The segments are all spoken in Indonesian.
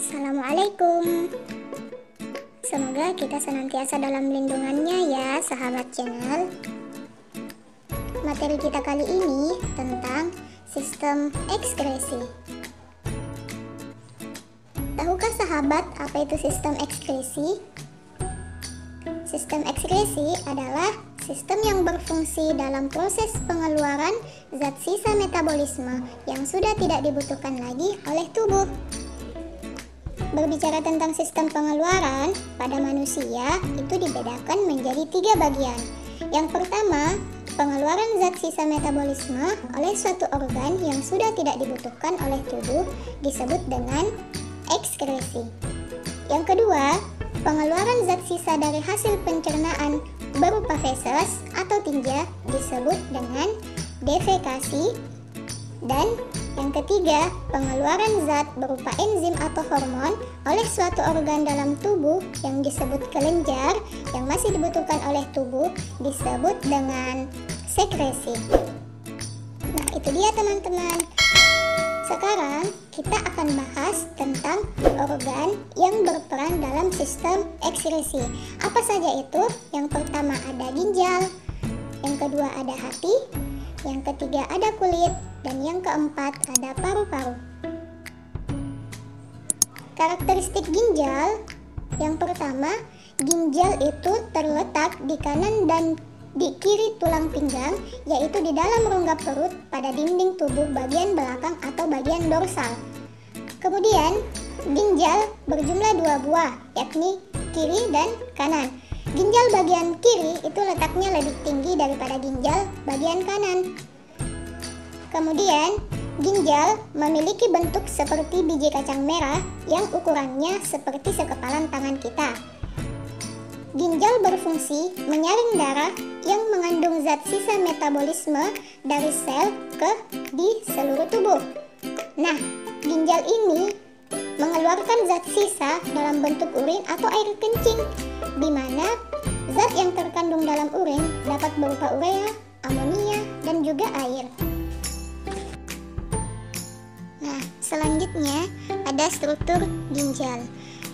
Assalamualaikum. Semoga kita senantiasa dalam lindungannya ya, sahabat channel. Materi kita kali ini tentang sistem ekskresi. Tahukah sahabat apa itu sistem ekskresi? Sistem ekskresi adalah sistem yang berfungsi dalam proses pengeluaran zat sisa metabolisme yang sudah tidak dibutuhkan lagi oleh tubuh. Berbicara tentang sistem pengeluaran, pada manusia itu dibedakan menjadi 3 bagian. Yang pertama, pengeluaran zat sisa metabolisme oleh suatu organ yang sudah tidak dibutuhkan oleh tubuh disebut dengan ekskresi. Yang kedua, pengeluaran zat sisa dari hasil pencernaan berupa feses atau tinja disebut dengan defekasi. Dan yang ketiga, pengeluaran zat berupa enzim atau hormon oleh suatu organ dalam tubuh yang disebut kelenjar yang masih dibutuhkan oleh tubuh disebut dengan sekresi. Nah, itu dia teman-teman. Sekarang kita akan bahas tentang organ yang berperan dalam sistem ekskresi. Apa saja itu? Yang pertama ada ginjal, yang kedua ada hati, yang ketiga ada kulit, dan yang keempat ada paru-paru. Karakteristik ginjal, yang pertama, ginjal itu terletak di kanan dan di kiri tulang pinggang, yaitu di dalam rongga perut pada dinding tubuh bagian belakang atau bagian dorsal. Kemudian, ginjal berjumlah 2 buah, yakni kiri dan kanan. Ginjal bagian kiri itu letaknya lebih tinggi daripada ginjal bagian kanan. Kemudian, ginjal memiliki bentuk seperti biji kacang merah yang ukurannya seperti sekepalan tangan kita. Ginjal berfungsi menyaring darah yang mengandung zat sisa metabolisme dari sel di seluruh tubuh. Nah, ginjal ini mengeluarkan zat sisa dalam bentuk urin atau air kencing, di mana zat yang terkandung dalam urin dapat berupa urea, amonia, dan juga air. Nah, selanjutnya ada struktur ginjal.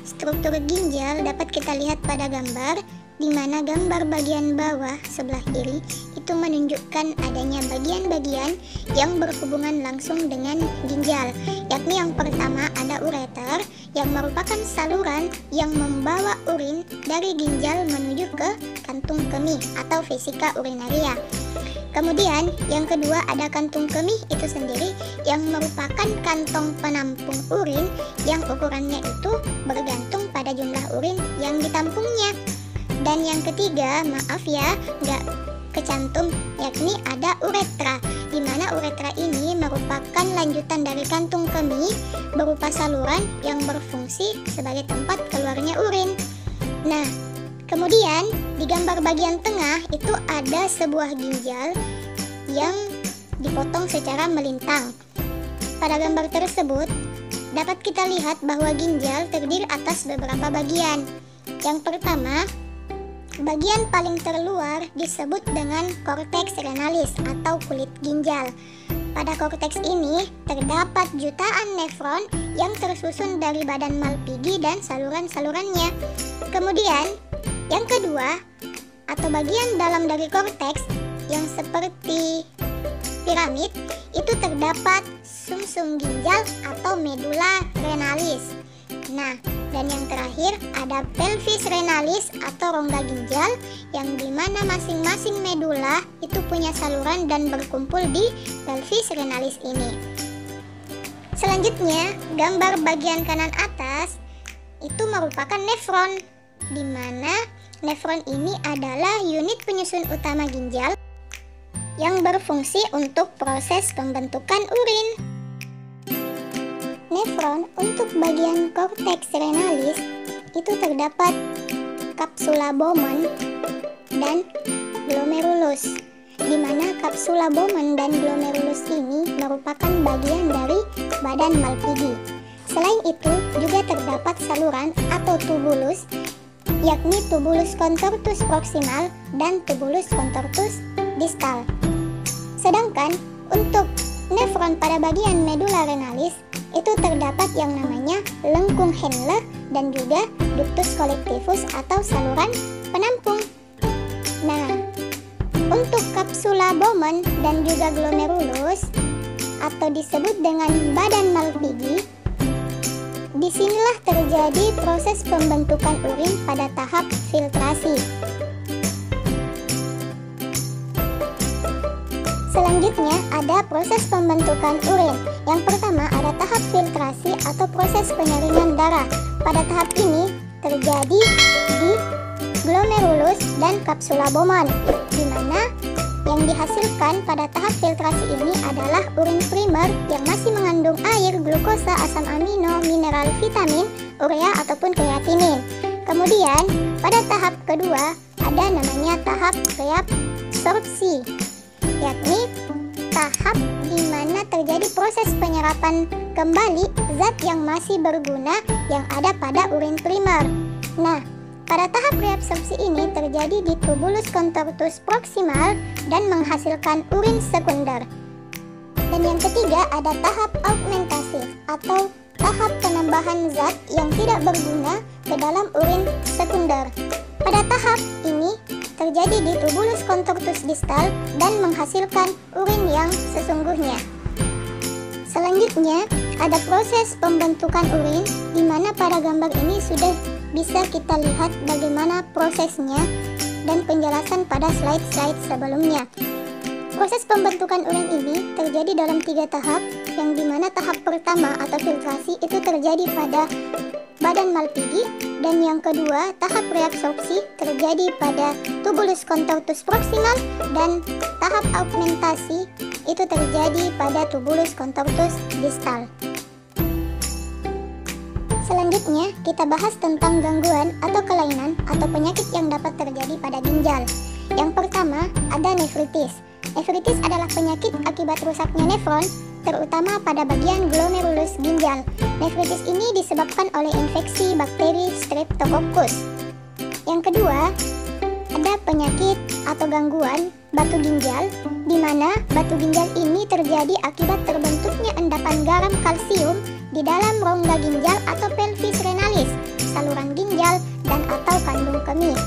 Struktur ginjal dapat kita lihat pada gambar, di mana gambar bagian bawah sebelah kiri itu menunjukkan adanya bagian-bagian yang berhubungan langsung dengan ginjal, yakni yang pertama ada ureter yang merupakan saluran yang membawa urin dari ginjal menuju ke kantung kemih atau vesika urinaria. Kemudian yang kedua ada kantung kemih itu sendiri yang merupakan kantong penampung urin yang ukurannya itu bergantung pada jumlah urin yang ditampungnya. Dan yang ketiga, maaf ya, nggak kecantum, yakni ada uretra, di mana uretra ini merupakan lanjutan dari kantung kemih berupa saluran yang berfungsi sebagai tempat keluarnya urin. Nah, kemudian di gambar bagian tengah itu ada sebuah ginjal yang dipotong secara melintang. Pada gambar tersebut dapat kita lihat bahwa ginjal terdiri atas beberapa bagian. Yang pertama, bagian paling terluar disebut dengan korteks renalis atau kulit ginjal. Pada korteks ini terdapat jutaan nefron yang tersusun dari badan Malpighi dan saluran-salurannya. Kemudian, yang kedua, atau bagian dalam dari korteks yang seperti piramid, itu terdapat sumsum ginjal atau medula renalis. Nah, dan yang terakhir ada pelvis renalis atau rongga ginjal yang dimana masing-masing medula itu punya saluran dan berkumpul di pelvis renalis ini. Selanjutnya, gambar bagian kanan atas itu merupakan nefron, di mana nefron ini adalah unit penyusun utama ginjal yang berfungsi untuk proses pembentukan urin. Nefron untuk bagian korteks renalis itu terdapat kapsula Bowman dan glomerulus, di mana kapsula Bowman dan glomerulus ini merupakan bagian dari badan Malpighi. Selain itu juga terdapat saluran atau tubulus, yakni tubulus contortus proximal dan tubulus contortus distal. Sedangkan untuk nefron pada bagian medula renalis itu terdapat yang namanya lengkung Henle dan juga ductus collectivus atau saluran penampung. Nah, untuk kapsula Bowman dan juga glomerulus atau disebut dengan badan Malpighi, disinilah terjadi proses pembentukan urin pada tahap filtrasi. Selanjutnya ada proses pembentukan urin. Yang pertama ada tahap filtrasi atau proses penyaringan darah. Pada tahap ini terjadi di glomerulus dan kapsula Bowman, di mana yang dihasilkan pada tahap filtrasi ini adalah urin primer yang masih mengandung air, glukosa, asam amino, mineral, vitamin, urea ataupun kreatinin. Kemudian pada tahap kedua ada namanya tahap reabsorpsi, yakni tahap di mana terjadi proses penyerapan kembali zat yang masih berguna yang ada pada urin primer. Nah, pada tahap reabsorpsi ini terjadi di tubulus contortus proximal dan menghasilkan urin sekunder. Dan yang ketiga ada tahap augmentasi atau tahap penambahan zat yang tidak berguna ke dalam urin sekunder. Pada tahap ini terjadi di tubulus contortus distal dan menghasilkan urin yang sesungguhnya. Selanjutnya ada proses pembentukan urin, di mana pada gambar ini sudah bisa kita lihat bagaimana prosesnya dan penjelasan pada slide-slide sebelumnya. Proses pembentukan urin ini terjadi dalam 3 tahap, yang dimana tahap pertama atau filtrasi itu terjadi pada badan Malpighi, dan yang kedua tahap reabsorpsi terjadi pada tubulus contortus proximal, dan tahap augmentasi itu terjadi pada tubulus contortus distal. Selanjutnya kita bahas tentang gangguan atau kelainan atau penyakit yang dapat terjadi pada ginjal. Yang pertama ada nefritis. Nefritis adalah penyakit akibat rusaknya nefron, terutama pada bagian glomerulus ginjal. Nefritis ini disebabkan oleh infeksi bakteri Streptococcus. Yang kedua, ada penyakit atau gangguan batu ginjal, di mana batu ginjal ini terjadi akibat terbentuknya endapan garam kalsium di dalam rongga ginjal atau pelvis renalis, saluran ginjal, dan atau kandung kemih.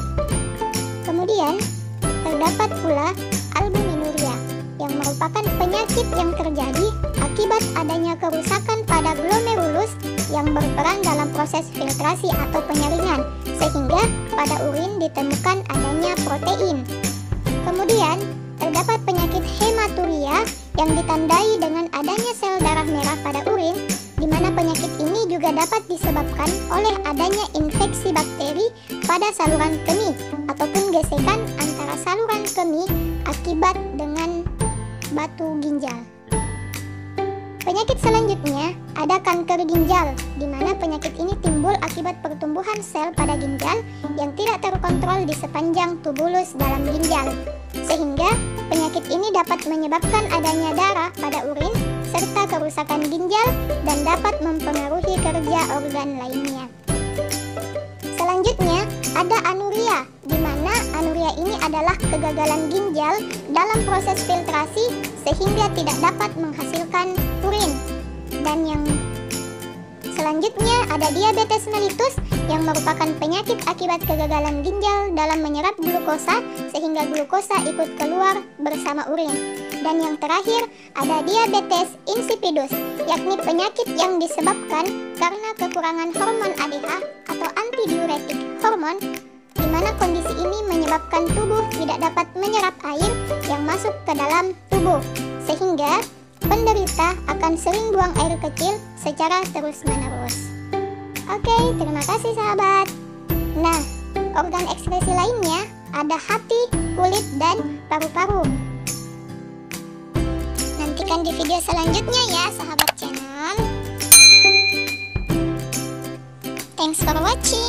Kemudian, terdapat pula albuminuria, yang merupakan penyakit yang terjadi akibat adanya kerusakan pada glomerulus yang berperan dalam proses filtrasi atau penyaringan, sehingga pada urin ditemukan adanya protein. Kemudian, terdapat penyakit hematuria yang ditandai dengan adanya sel darah merah pada urin, di mana penyakit ini juga dapat disebabkan oleh adanya infeksi bakteri pada saluran kemih ataupun gesekan antara saluran kemih akibat dengan batu ginjal. Penyakit selanjutnya ada kanker ginjal, di mana penyakit ini timbul akibat pertumbuhan sel pada ginjal yang tidak terkontrol di sepanjang tubulus dalam ginjal, sehingga penyakit ini dapat menyebabkan adanya darah pada urin serta kerusakan ginjal dan dapat mempengaruhi kerja organ lainnya. Selanjutnya ada anuria, di mana anuria ini adalah kegagalan ginjal dalam proses filtrasi sehingga tidak dapat menghasilkan urin. Dan yang selanjutnya ada diabetes mellitus, yang merupakan penyakit akibat kegagalan ginjal dalam menyerap glukosa sehingga glukosa ikut keluar bersama urin. Dan yang terakhir ada diabetes insipidus, yakni penyakit yang disebabkan karena kekurangan hormon ADH atau antidiuretik hormon, di mana kondisi ini menyebabkan tubuh tidak dapat menyerap air yang masuk ke dalam tubuh, sehingga penderita akan sering buang air kecil secara terus-menerus. Oke, terima kasih sahabat. Nah, organ ekskresi lainnya ada hati, kulit, dan paru-paru. Nantikan di video selanjutnya ya sahabat channel. Thanks for watching.